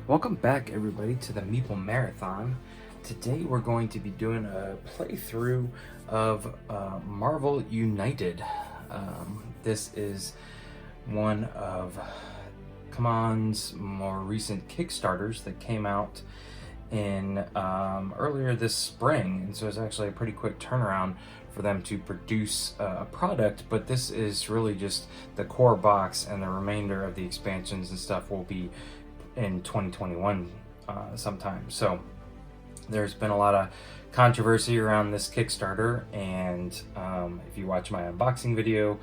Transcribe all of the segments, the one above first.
Welcome back, everybody, to the Meeple Marathon. Today we're going to be doing a playthrough of Marvel United. This is one of CMON's more recent Kickstarters that came out in earlier this spring, and so it's actually a pretty quick turnaround for them to produce a product, but this is really just the core box, and the remainder of the expansions and stuff will be in 2021 sometime. So there's been a lot of controversy around this Kickstarter, and if you watch my unboxing video,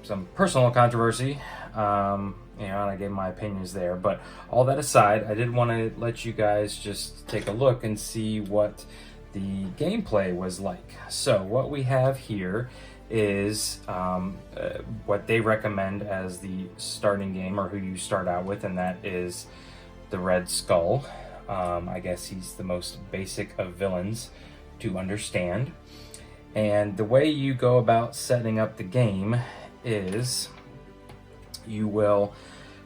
some personal controversy, and I gave my opinions there. But all that aside, I did want to let you guys just take a look and see what the gameplay was like. So what we have here is what they recommend as the starting game, or who you start out with, and that is the Red Skull. I guess he's the most basic of villains to understand. And the way you go about setting up the game is you will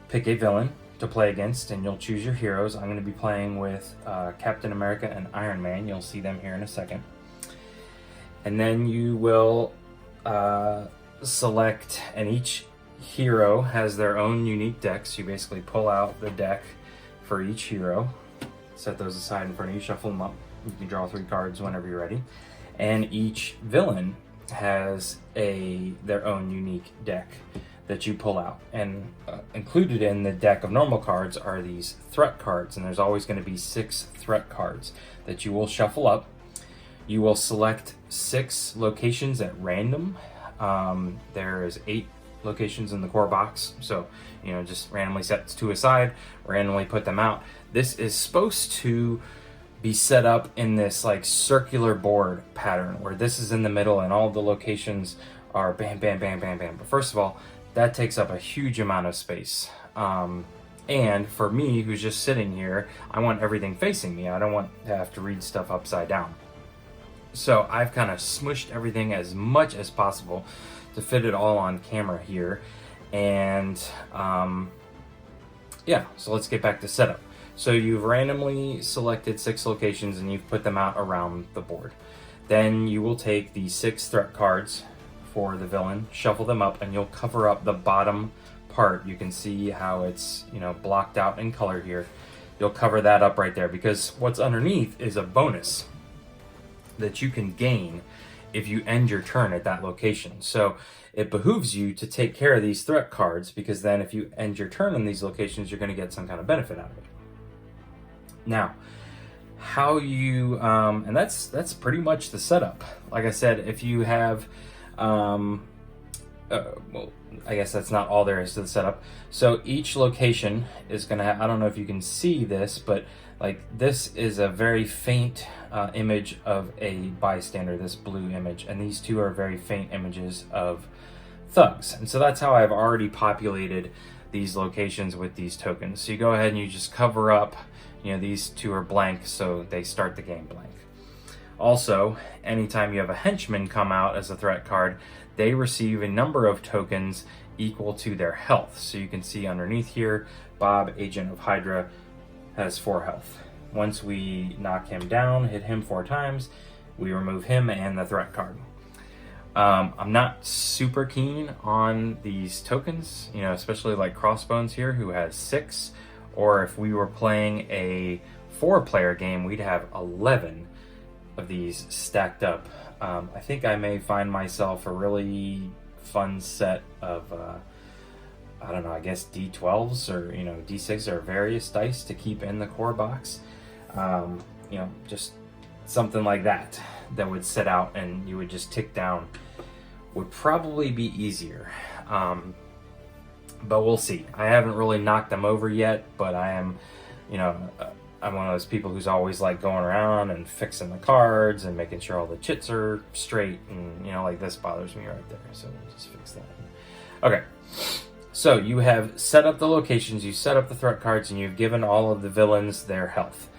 pick a villain to play against, and you'll choose your heroes. I'm going to be playing with Captain America and Ironman. You'll see them here in a second. And then you will select, and each hero has their own unique deck, so you basically pull out the deck for each hero, set those aside in front of you, shuffle them up. You can draw 3 cards whenever you're ready, and each villain has their own unique deck that you pull out. And included in the deck of normal cards are these threat cards, and there's always going to be 6 threat cards that you will shuffle up. You will select 6 locations at random. There is 8 locations in the core box, so just randomly set 2 aside, randomly put them out. This is supposed to be set up in this like circular board pattern, where this is in the middle and all the locations are bam, bam, bam, bam, bam. But first of all, that takes up a huge amount of space. And for me, who's just sitting here, I want everything facing me. I don't want to have to read stuff upside down. So I've kind of smushed everything as much as possible to fit it all on camera here. And yeah, so let's get back to setup. So you've randomly selected 6 locations and you've put them out around the board. Then you will take the 6 threat cards for the villain, shuffle them up, and you'll cover up the bottom part. You can see how it's blocked out in color here. You'll cover that up right there, because what's underneath is a bonus that you can gain if you end your turn at that location. So it behooves you to take care of these threat cards, because then if you end your turn in these locations, you're going to get some kind of benefit out of it. Now, how you and that's pretty much the setup. Like I said, if you have well, I guess that's not all there is to the setup. So each location is going to have, I don't know if you can see this, but like this is a very faint image of a bystander, this blue image, and these 2 are very faint images of thugs. And so that's how I've already populated these locations with these tokens. So you go ahead and you just cover up, these 2 are blank, so they start the game blank. Also, anytime you have a henchman come out as a threat card, they receive a number of tokens equal to their health. So you can see underneath here, Bob, Agent of Hydra, has 4 health. Once we knock him down, hit him 4 times, we remove him and the threat card. I'm not super keen on these tokens, especially like Crossbones here, who has 6, or if we were playing a 4-player game, we'd have 11 of these stacked up. I think I may find myself a really fun set of I don't know, I guess D12s or D6 or various dice to keep in the core box. Just something like that would sit out and you would just tick down would probably be easier. But we'll see. I haven't really knocked them over yet, but I am, I'm one of those people who's always like going around and fixing the cards and making sure all the chits are straight, and like this bothers me right there, so we'll just fix that. Okay, so you have set up the locations, you set up the threat cards, and you've given all of the villains their health.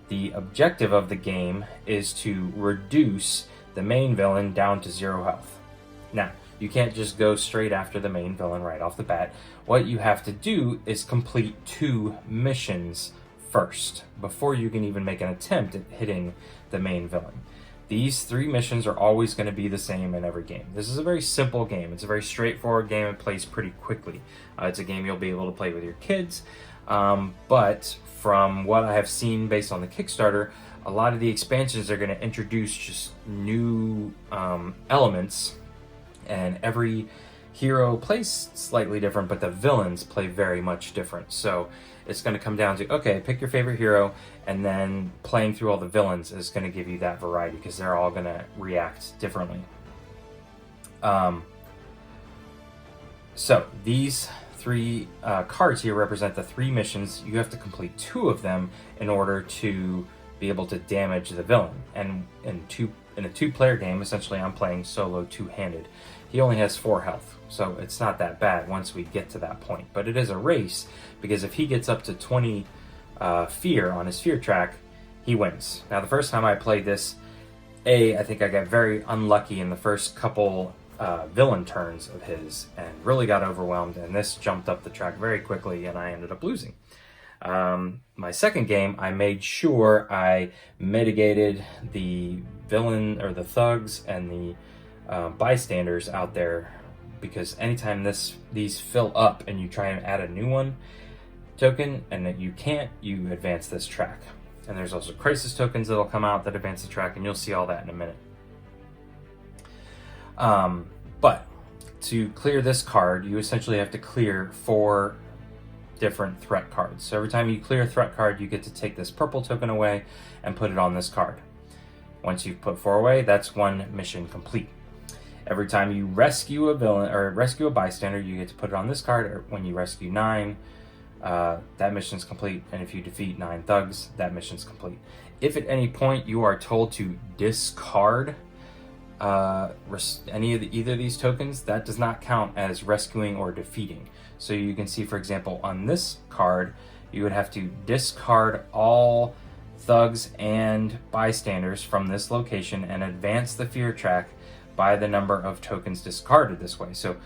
The objective of the game is to reduce the main villain down to 0 health. Now, You can't just go straight after the main villain right off the bat. What you have to do is complete 2 missions first before you can even make an attempt at hitting the main villain. These 3 missions are always going to be the same in every game. This is a very simple game. It's a very straightforward game. It plays pretty quickly. It's a game you'll be able to play with your kids. But from what I have seen based on the Kickstarter, a lot of the expansions are going to introduce just new elements, and every hero plays slightly different, but the villains play very much different. So it's going to come down to, okay, pick your favorite hero, and then playing through all the villains is going to give you that variety because they're all going to react differently. So these 3 cards here represent the 3 missions. You have to complete 2 of them in order to be able to damage the villain. And in a 2-player game, essentially I'm playing solo 2-handed. He only has 4 health, so it's not that bad once we get to that point. But it is a race, because if he gets up to 20 fear on his fear track, he wins. Now, the first time I played this, I think I got very unlucky in the first couple villain turns of his and really got overwhelmed, and this jumped up the track very quickly and I ended up losing. My second game, I made sure I mitigated the villain or the thugs and the bystanders out there, because anytime these fill up and you try and add a new one token and that you can't, you advance this track. And there's also crisis tokens that'll come out that advance the track, and you'll see all that in a minute. But to clear this card, you essentially have to clear 4 different threat cards. So every time you clear a threat card, you get to take this purple token away and put it on this card. Once you've put 4 away, that's 1 mission complete. Every time you rescue a villain or rescue a bystander, you get to put it on this card. Or when you rescue 9, that mission's complete. And if you defeat 9 thugs, that mission's complete. If at any point you are told to discard either of these tokens, that does not count as rescuing or defeating. So you can see, for example, on this card, you would have to discard all thugs and bystanders from this location and advance the fear track by the number of tokens discarded this way. So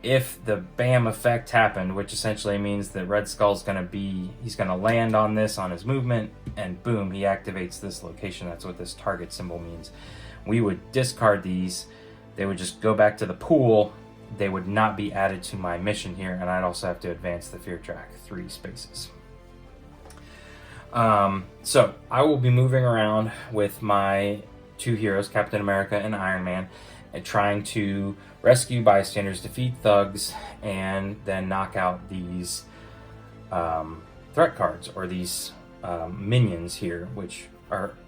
if the BAM effect happened, which essentially means that Red Skull's he's gonna land on this on his movement, and boom, he activates this location. That's what this target symbol means. We would discard these. They would just go back to the pool. They would not be added to my mission here, and I'd also have to advance the fear track 3 spaces. So I will be moving around with my 2 heroes, Captain America and Iron Man, and trying to rescue bystanders, defeat thugs, and then knock out these threat cards, or these minions here, which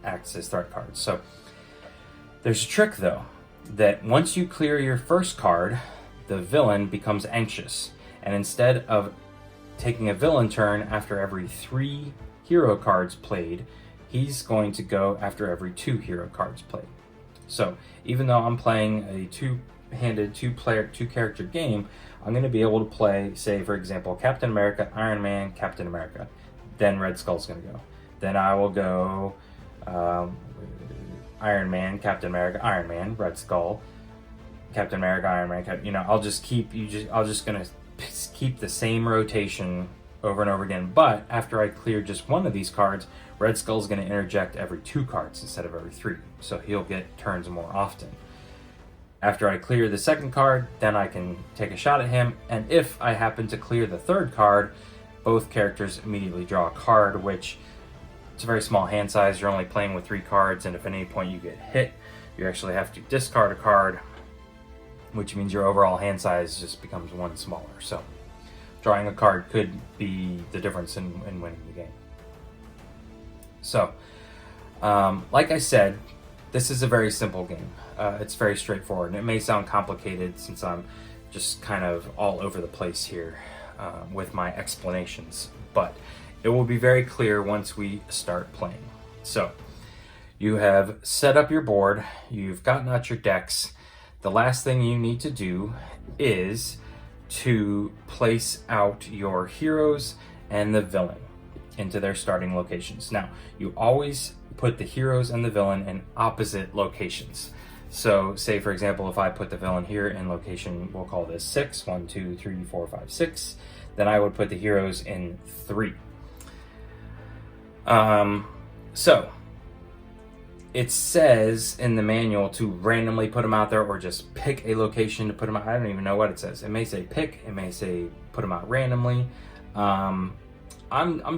acts as threat cards. So there's a trick, though, that once you clear your first card, the villain becomes anxious, and instead of taking a villain turn after every 3 hero cards played, he's going to go after every 2 hero cards played. So even though I'm playing a 2-handed, 2-character game, I'm going to be able to play, say, for example, Captain America, Iron Man, Captain America. Then Red Skull's going to go. Then I will go Iron Man, Captain America, Iron Man, Red Skull, Captain America, Iron Man. I'll just keep the same rotation over and over again. But after I clear just one of these cards, Red Skull's going to interject every 2 cards instead of every 3. So he'll get turns more often. After I clear the second card, then I can take a shot at him. And if I happen to clear the third card, both characters immediately draw a card, which it's a very small hand size. You're only playing with 3 cards, and if at any point you get hit, you actually have to discard a card, which means your overall hand size just becomes 1 smaller. So drawing a card could be the difference in winning the game. So, like I said, this is a very simple game. It's very straightforward, and it may sound complicated since I'm just kind of all over the place here with my explanations, but it will be very clear once we start playing. So, you have set up your board, you've gotten out your decks. The last thing you need to do is to place out your heroes and the villain into their starting locations. Now, you always put the heroes and the villain in opposite locations. So say, for example, if I put the villain here in location, we'll call this 6, 1, 2, 3, 4, 5, 6, then I would put the heroes in 3. So it says in the manual to randomly put them out there or just pick a location to put them out. I don't even know what it says. It may say pick, it may say put them out randomly. I'm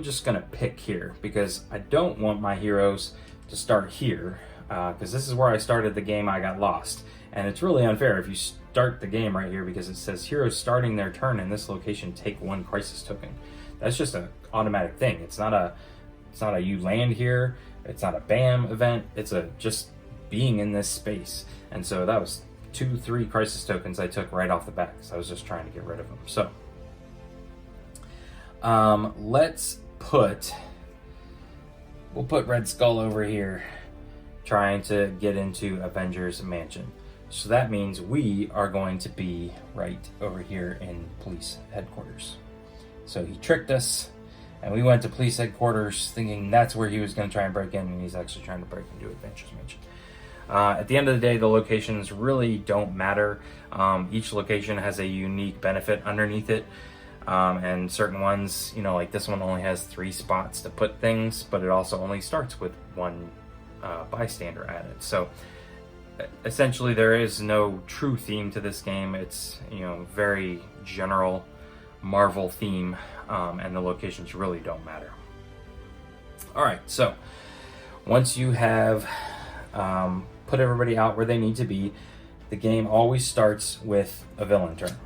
just gonna pick here because I don't want my heroes to start here, because this is where I started the game. I got lost, and it's really unfair if you start the game right here, because it says heroes starting their turn in this location take 1 crisis token. That's just an automatic thing. It's not a you land here. It's not a BAM event. It's a just being in this space. And so that was 2-3 crisis tokens I took right off the bat because I was just trying to get rid of them. So we'll put Red Skull over here trying to get into Avengers Mansion. So that means we are going to be right over here in police headquarters. So he tricked us, and we went to police headquarters thinking that's where he was going to try and break in, and he's actually trying to break into Avengers Mansion. At the end of the day, the locations really don't matter. Each location has a unique benefit underneath it. And certain ones, like this one only has 3 spots to put things, but it also only starts with 1 bystander added. So essentially there is no true theme to this game. It's, very general Marvel theme, and the locations really don't matter. All right, so once you have put everybody out where they need to be, the game always starts with a villain turn.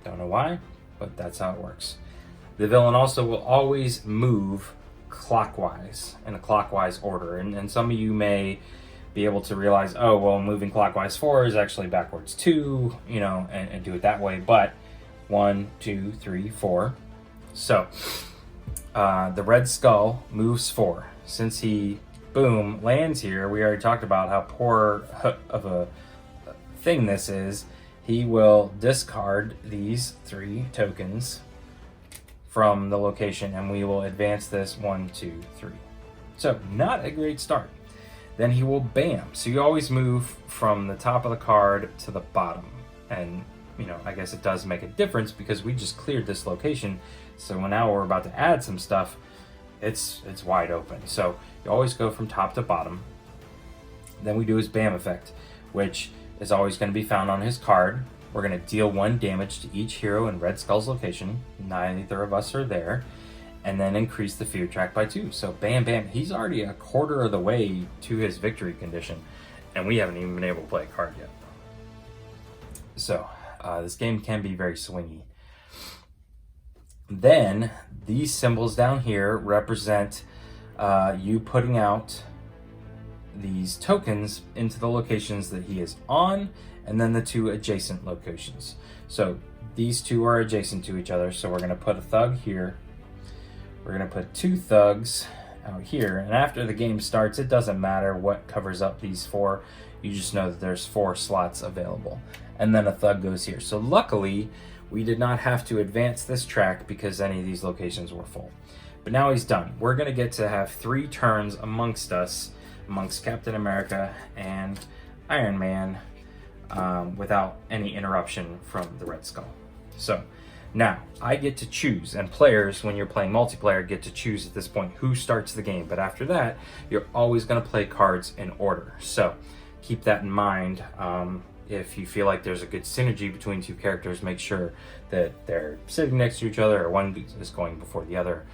Don't know why, but that's how it works. The villain also will always move clockwise, in a clockwise order. And some of you may be able to realize, oh, well, moving clockwise 4 is actually backwards 2, and do it that way. But 1, 2, 3, 4. So the Red Skull moves 4. Since he, boom, lands here, we already talked about how poor of a thing this is. He will discard these 3 tokens from the location, and we will advance this 1, 2, 3. So not a great start. Then he will BAM. So you always move from the top of the card to the bottom. And, I guess it does make a difference because we just cleared this location. So now we're about to add some stuff. It's wide open. So you always go from top to bottom. Then we do his BAM effect, which is always going to be found on his card. We're going to deal 1 damage to each hero in Red Skull's location. Neither of us are there. And then increase the fear track by 2. So bam, bam. He's already a quarter of the way to his victory condition. And we haven't even been able to play a card yet. So this game can be very swingy. Then these symbols down here represent you putting out these tokens into the locations that he is on, and then the 2 adjacent locations. So these 2 are adjacent to each other. So we're going to put a thug here. We're going to put 2 thugs out here. And after the game starts, it doesn't matter what covers up these 4. You just know that there's 4 slots available. And then a thug goes here. So luckily, we did not have to advance this track because any of these locations were full. But now he's done. We're going to get to have 3 turns amongst us, amongst Captain America and Iron Man, without any interruption from the Red Skull. So now I get to choose, and players, when you're playing multiplayer, get to choose at this point who starts the game. But after that, you're always going to play cards in order. So keep that in mind. If you feel like there's a good synergy between 2 characters, make sure that they're sitting next to each other, or one is going before the other,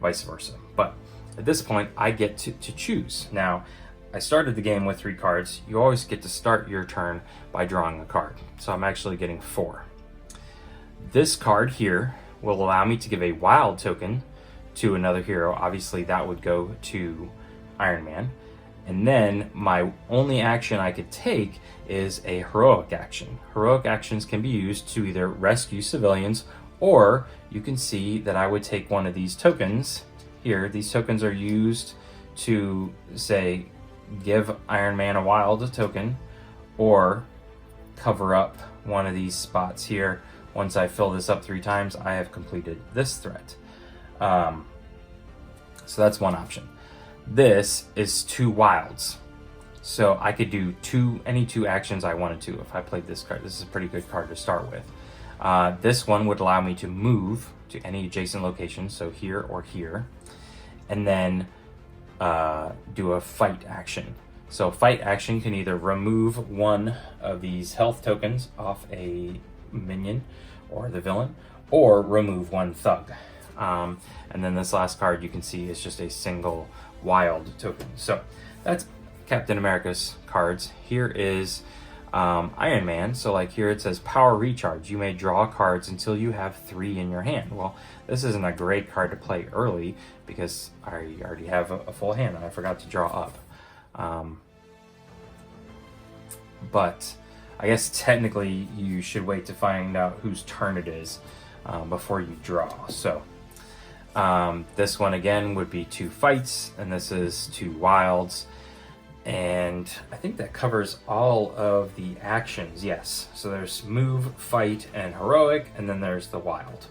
vice versa. But at this point, I get to choose. Now, I started the game with 3 cards. You always get to start your turn by drawing a card. So I'm actually getting 4. This card here will allow me to give a wild token to another hero. Obviously, that would go to Iron Man. And then my only action I could take is a heroic action. Heroic actions can be used to either rescue civilians, or you can see that I would take one of these tokens here. These tokens are used to, say, give Iron Man a wild token, or cover up one of these spots here. Once I fill this up 3 times, I have completed this threat. So that's one option. This is 2 wilds. So I could do any two actions I wanted to if I played this card. This is a pretty good card to start with. This one would allow me to move to any adjacent location, so here or here, and then do a fight action. So fight action can either remove one of these health tokens off a minion or the villain, or remove one thug. And then this last card you can see is just a single wild token. So that's Captain America's cards. Here is Iron Man. So like here it says power recharge. You may draw cards until you have 3 in your hand. Well, this isn't a great card to play early because I already have a full hand and I forgot to draw up. But I guess technically you should wait to find out whose turn it is before you draw. So this one again would be 2 fights, and this is 2 wilds. And I think that covers all of the actions, yes. So there's move, fight, and heroic, and then there's the wild.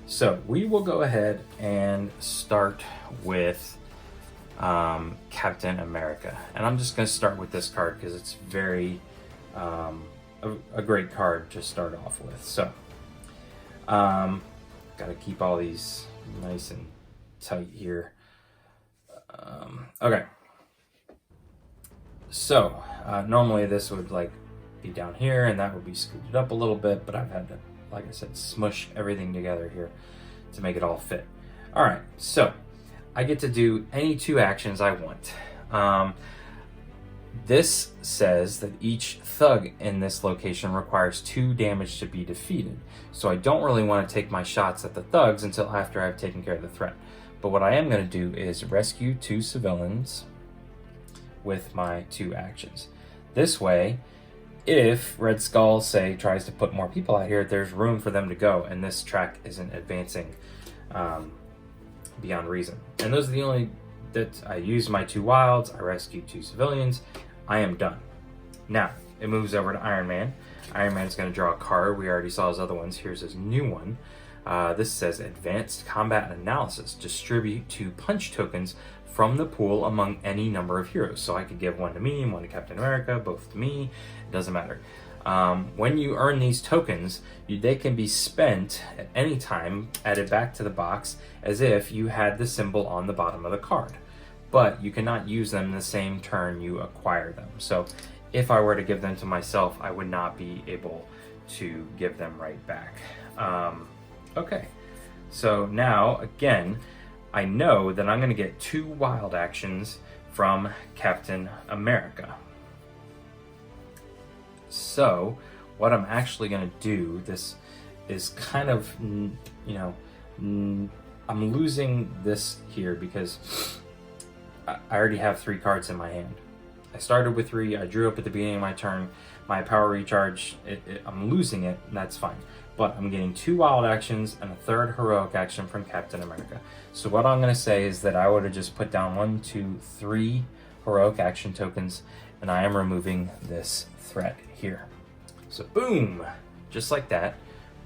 So we will go ahead and start with Captain America. And I'm just going to start with this card because it's very a great card to start off with. So got to keep all these nice and tight here. Okay. So normally this would like be down here and that would be scooted up a little bit, but I've had to, like I said, smush everything together here to make it all fit. All right, so I get to do any 2 actions I want. This says that each thug in this location requires 2 damage to be defeated. So I don't really want to take my shots at the thugs until after I've taken care of the threat. But what I am going to do is rescue 2 civilians with my 2 actions. This way, if Red Skull, say, tries to put more people out here, there's room for them to go, and this track isn't advancing beyond reason. And those are the only that I used my 2 wilds, I rescued 2 civilians, I am done. Now, it moves over to Iron Man. Iron Man's going to draw a card. We already saw his other ones. Here's his new one. This says Advanced Combat Analysis. Distribute 2 punch tokens from the pool among any number of heroes. So I could give 1 to me and 1 to Captain America, both to me. It doesn't matter. When you earn these tokens, they can be spent at any time, added back to the box as if you had the symbol on the bottom of the card. But you cannot use them in the same turn you acquire them. So if I were to give them to myself, I would not be able to give them right back. Okay, so now again, I know that I'm going to get 2 wild actions from Captain America. So what I'm actually going to do, this is kind of, I'm losing this here because I already have 3 cards in my hand. I started with 3, I drew up at the beginning of my turn, my power recharge, I'm losing it, and that's fine. But I'm getting 2 wild actions and a 3rd heroic action from Captain America. So what I'm going to say is that I would have just put down 1, 2, 3 heroic action tokens, and I am removing this threat here. So boom, just like that,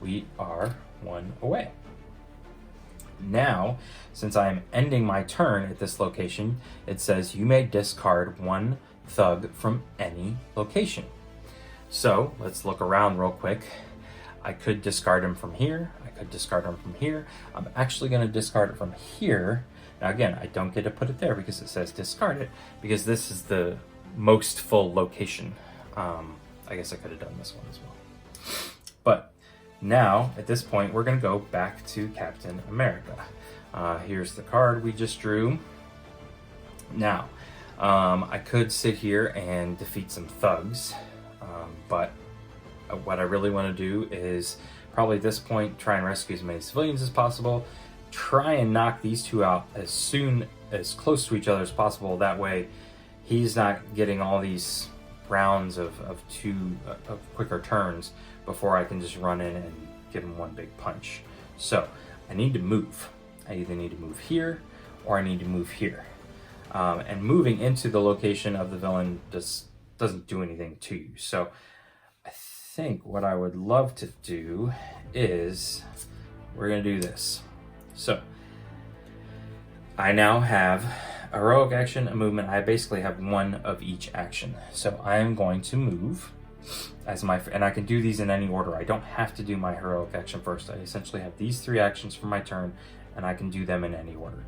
we are 1 away. Now, since I am ending my turn at this location, it says you may discard 1 thug from any location. So let's look around real quick. I could discard him from here. I could discard him from here. I'm actually going to discard it from here. Now again, I don't get to put it there because it says discard it, because this is the most full location. I guess I could have done this one as well. But now, at this point, we're going to go back to Captain America. Here's the card we just drew. Now, I could sit here and defeat some thugs, but what I really want to do is probably at this point try and rescue as many civilians as possible, try and knock these 2 out as close to each other as possible. That way he's not getting all these rounds of quicker turns before I can just run in and give him 1 big punch. So I need to move. I either need to move here or I need to move here. And moving into the location of the villain doesn't do anything to you. So I think what I would love to do is we're going to do this. So I now have a heroic action, a movement. I basically have one of each action. So I am going to move as and I can do these in any order. I don't have to do my heroic action first. I essentially have these 3 actions for my turn, and I can do them in any order.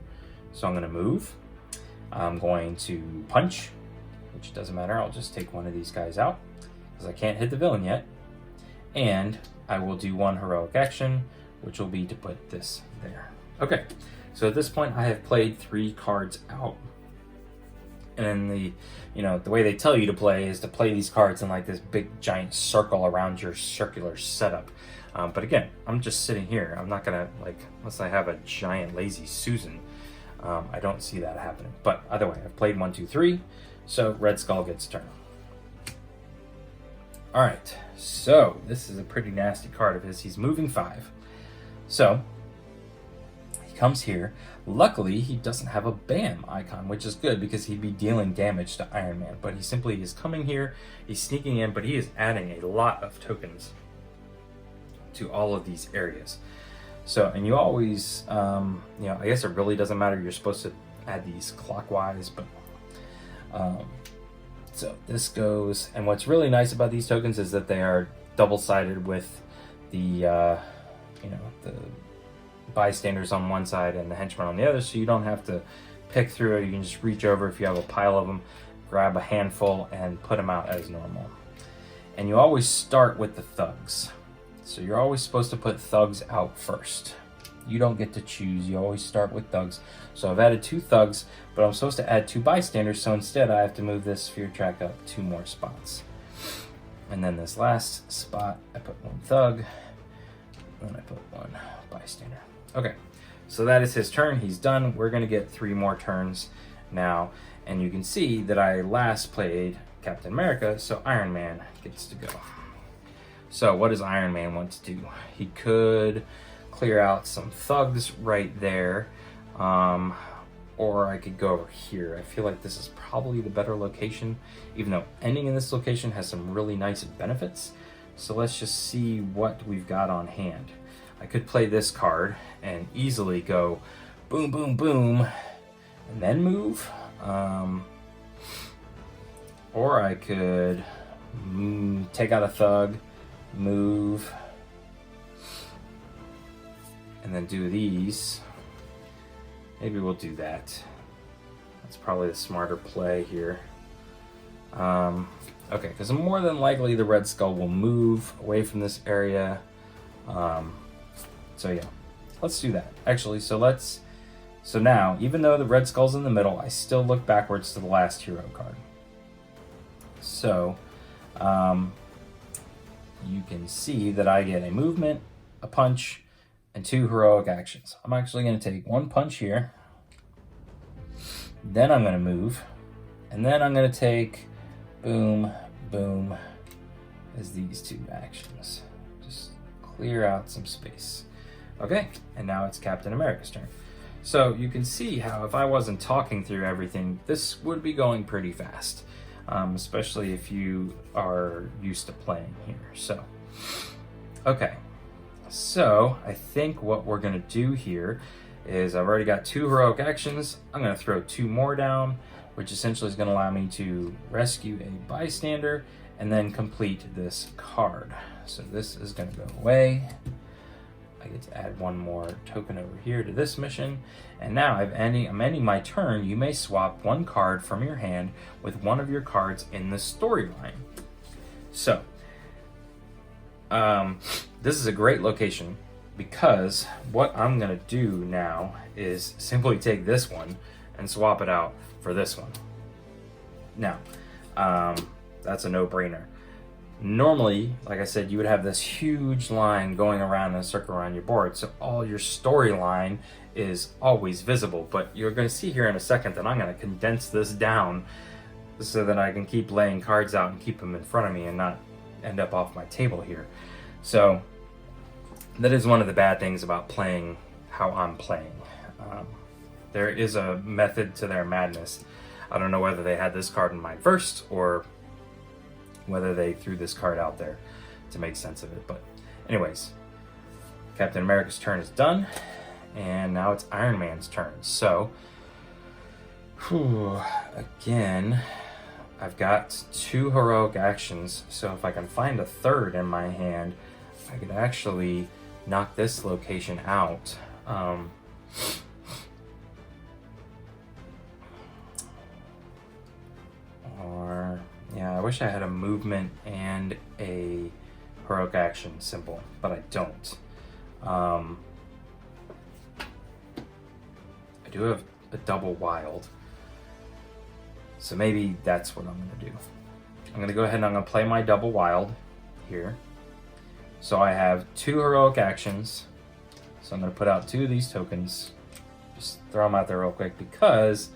So I'm going to move. I'm going to punch, which doesn't matter. I'll just take one of these guys out because I can't hit the villain yet. And I will do 1 heroic action, which will be to put this there. Okay, so at this point I have played 3 cards out. And the way they tell you to play is to play these cards in like this big giant circle around your circular setup. But again, I'm just sitting here. I'm not gonna, unless I have a giant lazy Susan, I don't see that happening. But either way, I've played 1, 2, 3, so Red Skull gets a turn. All right, so this is a pretty nasty card of his. He's moving 5. So he comes here. Luckily, he doesn't have a BAM icon, which is good because he'd be dealing damage to Iron Man. But he simply is coming here, he's sneaking in, but he is adding a lot of tokens to all of these areas. So, and you always, I guess it really doesn't matter. You're supposed to add these clockwise, but so this goes, and what's really nice about these tokens is that they are double-sided with the, the bystanders on one side and the henchmen on the other, so you don't have to pick through it. You can just reach over if you have a pile of them, grab a handful, and put them out as normal. And you always start with the thugs. So you're always supposed to put thugs out first. You don't get to choose. You always start with thugs. So I've added 2 thugs, but I'm supposed to add 2 bystanders, so instead I have to move this sphere track up 2 more spots. And then this last spot, I put 1 thug, and then I put 1 bystander. Okay, so that is his turn. He's done. We're going to get 3 more turns now, and you can see that I last played Captain America, so Iron Man gets to go. So what does Iron Man want to do? He could clear out some thugs right there, or I could go over here. I feel like this is probably the better location, even though ending in this location has some really nice benefits. So let's just see what we've got on hand. I could play this card and easily go boom, boom, boom, and then move. Or I could take out a thug, move, and then do these. Maybe we'll do that. That's probably the smarter play here. Okay, because more than likely the Red Skull will move away from this area. So yeah, let's do that. Actually, so now, even though the Red Skull's in the middle, I still look backwards to the last hero card. So, you can see that I get a movement, a punch, and 2 heroic actions. I'm actually going to take 1 punch here, then I'm going to move, and then I'm going to take boom, boom, as these 2 actions. Just clear out some space. Okay, and now it's Captain America's turn. So you can see how if I wasn't talking through everything, this would be going pretty fast. Especially if you are used to playing here. So, okay. So, I think what we're going to do here is I've already got 2 heroic actions. I'm going to throw 2 more down, which essentially is going to allow me to rescue a bystander and then complete this card. So this is going to go away. I get to add 1 more token over here to this mission. And now I'm ending my turn. You may swap 1 card from your hand with 1 of your cards in the storyline. So, this is a great location because what I'm going to do now is simply take this one and swap it out for this one. Now, that's a no-brainer. Normally, like I said, you would have this huge line going around in a circle around your board, so all your storyline is always visible. But you're going to see here in a second that I'm going to condense this down so that I can keep laying cards out and keep them in front of me and not end up off my table here. So that is one of the bad things about playing how I'm playing. There is a method to their madness. I don't know whether they had this card in mind first or whether they threw this card out there to make sense of it. But anyways, Captain America's turn is done, and now it's Iron Man's turn. So Whew. Again, I've got 2 heroic actions, so if I can find a third in my hand, I could actually knock this location out. Or, yeah, I wish I had a movement and a heroic action symbol, but I don't. I do have a double wild, so maybe that's what I'm gonna do. I'm gonna go ahead and I'm gonna play my double wild here. So I have 2 heroic actions. So I'm gonna put out 2 of these tokens. Just throw them out there real quick because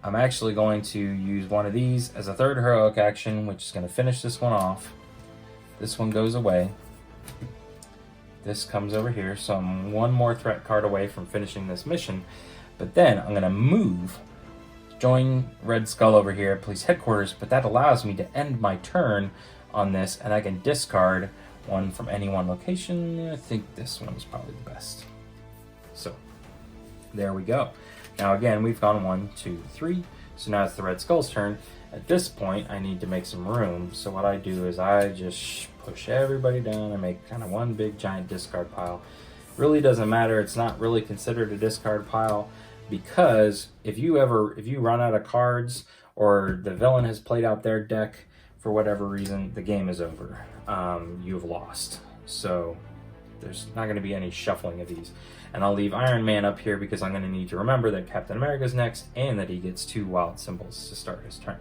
I'm actually going to use one of these as a third heroic action, which is gonna finish this one off. This one goes away. This comes over here, so I'm 1 more threat card away from finishing this mission. But then I'm gonna move, join Red Skull over here at police headquarters, but that allows me to end my turn on this, and I can discard 1 from any one location. I think this one is probably the best. So there we go. Now again, we've gone 1, 2, 3. So now it's the Red Skull's turn. At this point, I need to make some room. So what I do is I just push everybody down and make kind of one big giant discard pile. Really doesn't matter. It's not really considered a discard pile because if you run out of cards or the villain has played out their deck for whatever reason, the game is over. You've lost. So there's not going to be any shuffling of these. And I'll leave Iron Man up here because I'm going to need to remember that Captain America's next and that he gets 2 wild symbols to start his turn.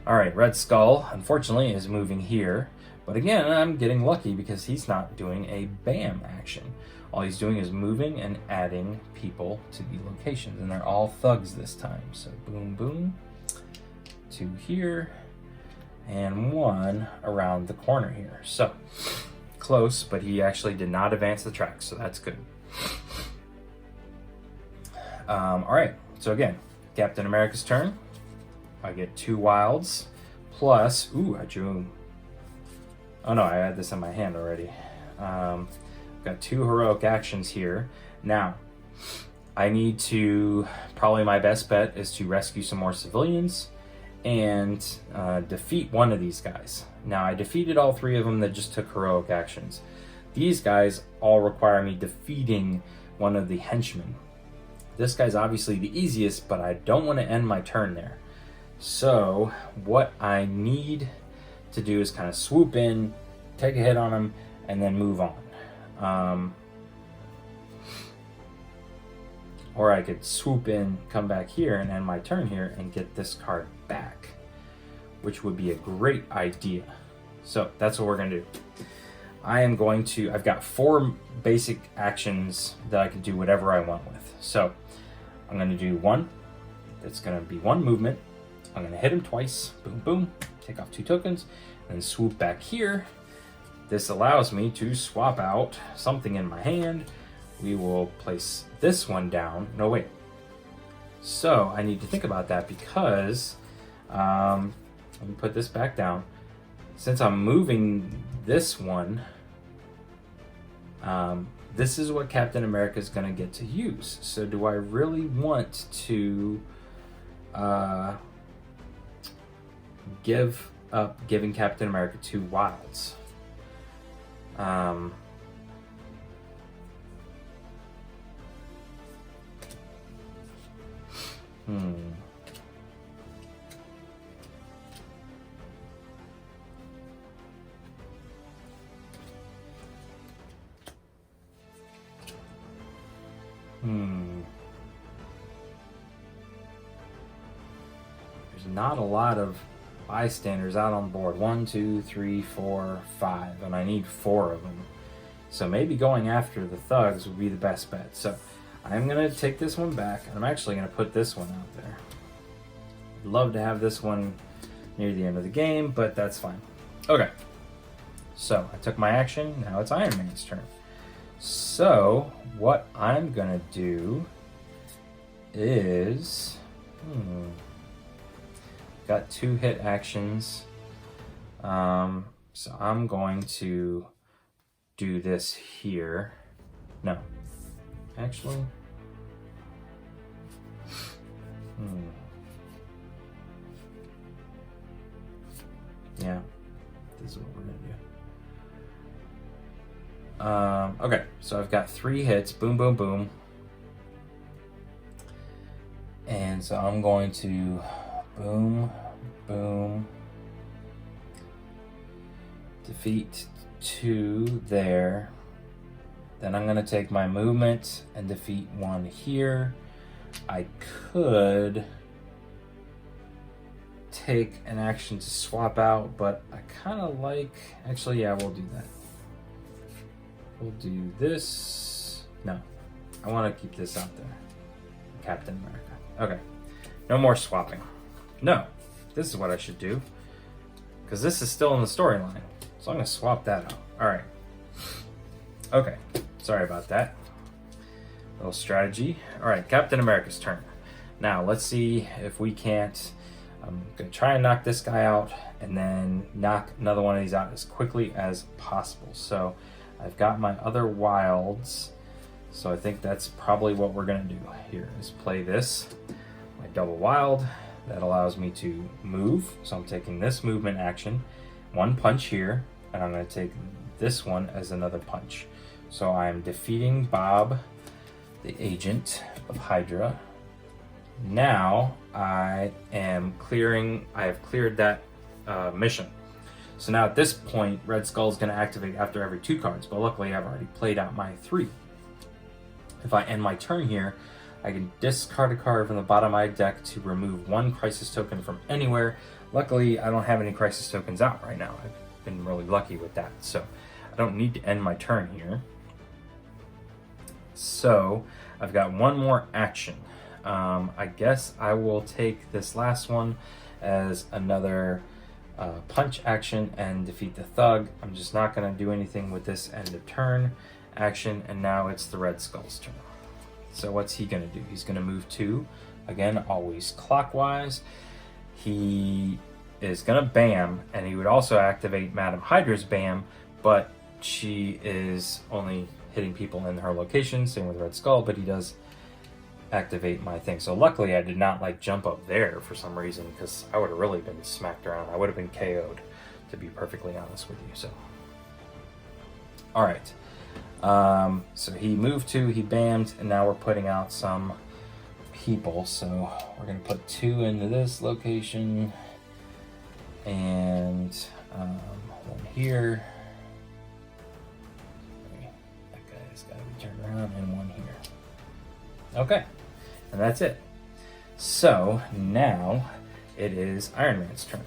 Alright, Red Skull, unfortunately, is moving here. But again, I'm getting lucky because he's not doing a BAM action. All he's doing is moving and adding people to the locations. And they're all thugs this time. So boom, boom. 2 here. And 1 around the corner here. So close, but he actually did not advance the track, so that's good. Alright, so again, Captain America's turn. I get 2 wilds, plus, I drew, oh no, I had this in my hand already. Got 2 heroic actions here. Now, I need to, probably my best bet is to rescue some more civilians and defeat one of these guys. Now, I defeated all 3 of them that just took heroic actions. These guys all require me defeating one of the henchmen. This guy's obviously the easiest, but I don't want to end my turn there. So what I need to do is kind of swoop in, take a hit on him, and then move on. Or I could swoop in, come back here, and end my turn here and get this card back, which would be a great idea. So that's what we're going to do. I've got 4 basic actions that I can do whatever I want with. So I'm going to do 1. That's going to be 1 movement. I'm going to hit him twice. Boom, boom. Take off 2 tokens. And swoop back here. This allows me to swap out something in my hand. We will place this one down. No, wait. So I need to think about that because let me put this back down. Since I'm moving this one, this is what Captain America is going to get to use. So do I really want to give up giving Captain America 2 wilds? There's not a lot of bystanders out on board. 1, 2, 3, 4, 5, and I need 4 of them. So maybe going after the thugs would be the best bet. So I'm gonna take this one back, and I'm actually gonna put this one out there. I'd love to have this one near the end of the game, but that's fine. Okay. So I took my action. Now it's Iron Man's turn. So what I'm gonna do is got 2 hit actions. So I'm going to do this here. No, actually, Yeah, this is what we're gonna do. Okay, so I've got 3 hits, boom, boom, boom. And so I'm going to boom, boom, defeat 2 there. Then I'm gonna take my movement and defeat 1 here. I could take an action to swap out, but I kind of like, actually, yeah, we'll do that. We'll do this. No, I want to keep this out there. Captain America. Okay, no more swapping. No, this is what I should do, because this is still in the storyline. So I'm gonna swap that out. All right. Okay, sorry about that. Little strategy. All right, Captain America's turn. Now let's see if we can't. I'm gonna try and knock this guy out and then knock another one of these out as quickly as possible. So I've got my other wilds. So I think that's probably what we're gonna do here is play this, my double wild. That allows me to move. So I'm taking this movement action, 1 punch here, and I'm gonna take this one as another punch. So I'm defeating Bob, the agent of Hydra. Now I have cleared that mission. So now at this point, Red Skull is going to activate after every 2 cards, but luckily I've already played out my 3. If I end my turn here, I can discard a card from the bottom of my deck to remove 1 crisis token from anywhere. Luckily, I don't have any crisis tokens out right now. I've been really lucky with that, so I don't need to end my turn here. So I've got 1 more action. I guess I will take this last one as another punch action and defeat the thug. I'm just not going to do anything with this end of turn action, and now it's the Red Skull's turn. So what's he going to do? He's going to move 2, again, always clockwise. He is going to bam, and he would also activate Madam Hydra's bam, but she is only hitting people in her location, same with Red Skull, but he does activate my thing. So luckily I did not like jump up there for some reason, because I would have really been smacked around. I would have been KO'd, to be perfectly honest with you. So all right, so he moved 2, he bammed, and now we're putting out some people. So we're gonna put 2 into this location and 1 here. That guy's gotta be turned around, and 1 here. Okay, and that's it. So now it is Iron Man's turn.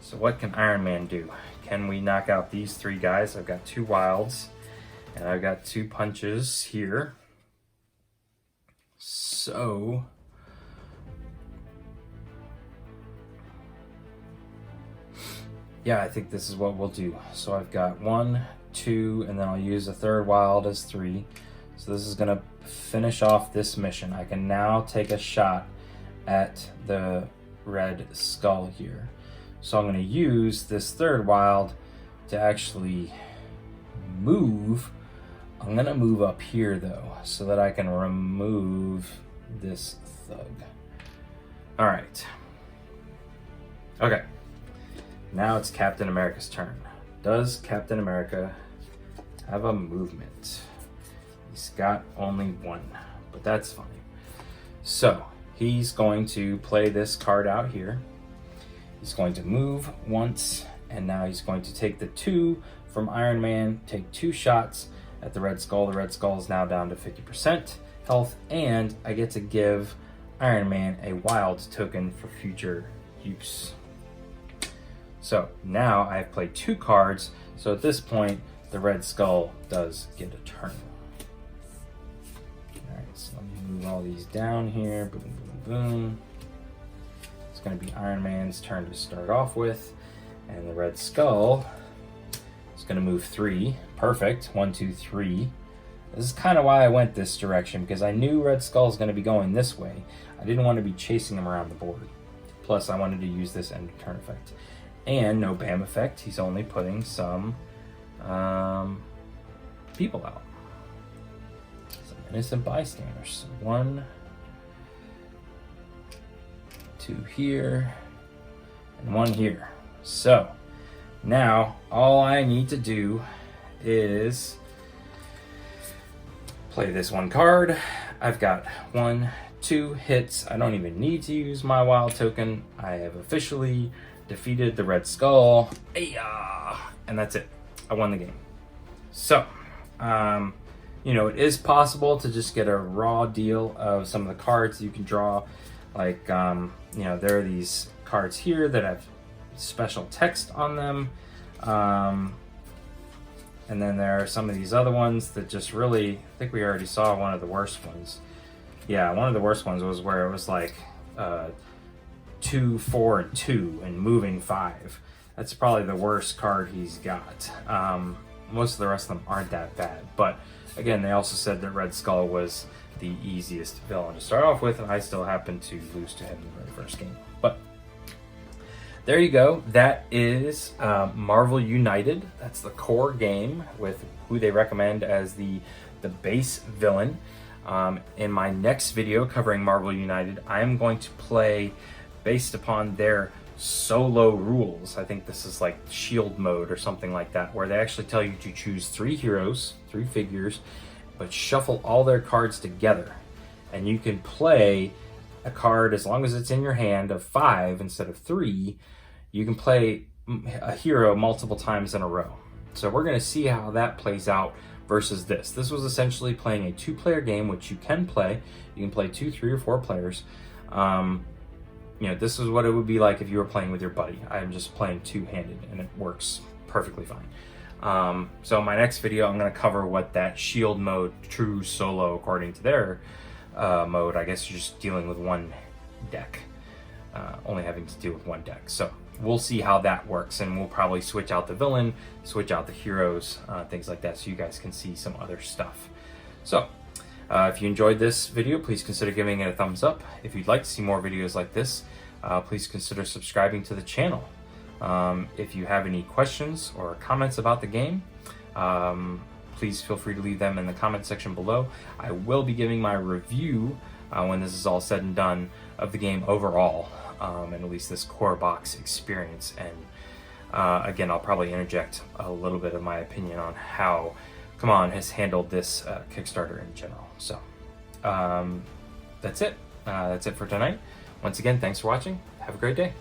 So what can Iron Man do? Can we knock out these 3 guys? I've got 2 wilds, and I've got 2 punches here. So yeah, I think this is what we'll do. So I've got 1, 2, and then I'll use a 3rd wild as 3. So this is gonna finish off this mission. I can now take a shot at the Red Skull here. So I'm gonna use this 3rd wild to actually move. I'm gonna move up here though, so that I can remove this thug. All right. Okay, now it's Captain America's turn. Does Captain America have a movement? He's got only 1, but that's fine. So he's going to play this card out here. He's going to move once, and now he's going to take the 2 from Iron Man, take 2 shots at the Red Skull. The Red Skull is now down to 50% health, and I get to give Iron Man a wild token for future use. So now I've played 2 cards, so at this point, the Red Skull does get a turn. Alright, so let me move all these down here. Boom, boom, boom. It's going to be Iron Man's turn to start off with, and the Red Skull is going to move 3. Perfect. 1, 2, 3. This is kind of why I went this direction, because I knew Red Skull is going to be going this way. I didn't want to be chasing him around the board. Plus, I wanted to use this end of turn effect. And no BAM effect. He's only putting some people out. Some innocent bystanders. 1, 2 here, and 1 here. So now all I need to do is play this 1 card. I've got 1, 2 hits. I don't even need to use my wild token. I have officially defeated the Red Skull. And that's it. I won the game. So, you know, it is possible to just get a raw deal of some of the cards you can draw. Like, you know, there are these cards here that have special text on them. And then there are some of these other ones that just really, I think we already saw one of the worst ones. Yeah, one of the worst ones was where it was like 2, 4, and 2 and moving 5. That's probably the worst card he's got. Most of the rest of them aren't that bad. But again, they also said that Red Skull was the easiest villain to start off with, and I still happen to lose to him in the very first game. But there you go. That is Marvel United. That's the core game with who they recommend as the base villain. In my next video covering Marvel United, I'm going to play based upon their solo rules. I think this is like shield mode or something like that, where they actually tell you to choose 3 heroes, 3 figures, but shuffle all their cards together. And you can play a card, as long as it's in your hand, of 5 instead of 3. You can play a hero multiple times in a row. So we're going to see how that plays out versus this. This was essentially playing a 2-player game, which you can play. You can play 2, 3, or 4 players. You know, this is what it would be like if you were playing with your buddy. I'm just playing 2-handed, and it works perfectly fine. So in my next video, I'm going to cover what that shield mode, true solo, according to their mode. I guess you're just dealing with 1 deck, only having to deal with 1 deck. So we'll see how that works, and we'll probably switch out the villain, switch out the heroes, things like that, so you guys can see some other stuff. So if you enjoyed this video, please consider giving it a thumbs up. If you'd like to see more videos like this, please consider subscribing to the channel. If you have any questions or comments about the game, please feel free to leave them in the comment section below. I will be giving my review when this is all said and done of the game overall, and at least this core box experience. And again, I'll probably interject a little bit of my opinion on how CMON has handled this Kickstarter in general. So that's it. That's it for tonight. Once again, thanks for watching. Have a great day.